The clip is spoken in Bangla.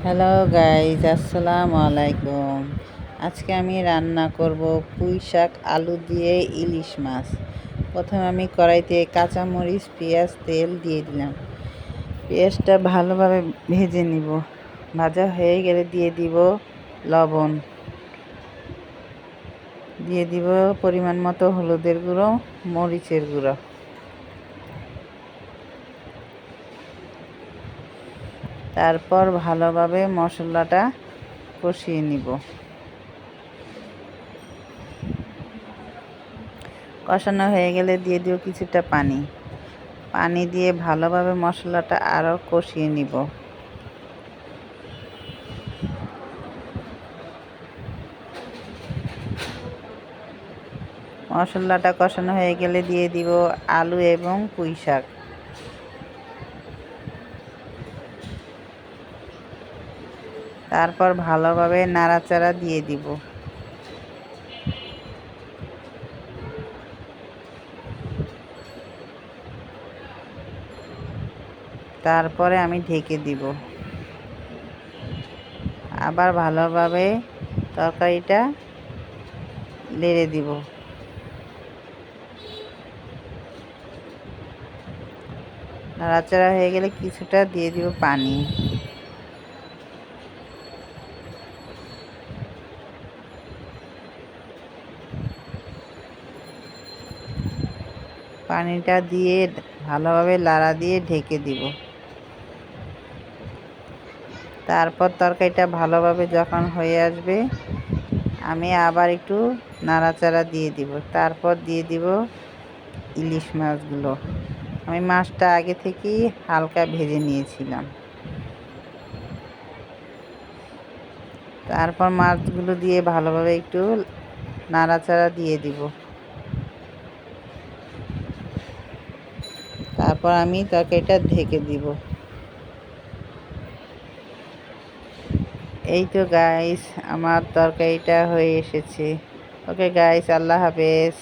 হ্যালো গাইজ, আসসালামু আলাইকুম। আজকে আমি রান্না করব পুঁই শাক আলু দিয়ে ইলিশ মাছ। প্রথমে আমি কড়াইতে কাঁচামরিচ, পেঁয়াজ, তেল দিয়ে দিলাম। পেঁয়াজটা ভালোভাবে ভেজে নিব। ভাজা হয়ে গেলে দিয়ে দিব লবণ, দিয়ে দিব পরিমাণ মতো হলুদের গুঁড়ো, মরিচের গুঁড়ো। তারপর ভালোভাবে মশলাটা কষিয়ে নিব। কষানো হয়ে গেলে দিয়ে দিব কিছুটা পানি দিয়ে ভালোভাবে মশলাটা আরও কষিয়ে নিব। মশলাটা কষানো হয়ে গেলে দিয়ে দিব আলু এবং পুঁই শাক। তারপর ভালোভাবে নাড়াচাড়া দিয়ে দিব। তারপরে আমি ঢেকে দিব। আবার ভালোভাবে তরকারিটা নেড়ে দিব। নাড়াচাড়া হয়ে গেলে কিছুটা দিয়ে দিব পানি। পানিটা দিয়ে ভালোভাবে লাড়া দিয়ে ঢেকে দিব। তারপর তরকারিটা ভালোভাবে যখন হয়ে আসবে আমি আবার একটু নাড়াচাড়া দিয়ে দিব। তারপর দিয়ে দিব ইলিশ মাছগুলো। আমি মাছটা আগে থেকেই হালকা ভেজে নিয়েছিলাম। তারপর মাছগুলো দিয়ে ভালোভাবে একটু নাড়াচাড়া দিয়ে দিব। তারপর আমি তরকারিটা ঢেকে দিব। এই তো গাইস, আমার তরকারিটা হয়ে এসেছে। ওকে গাইস, আল্লাহ হাফেজ।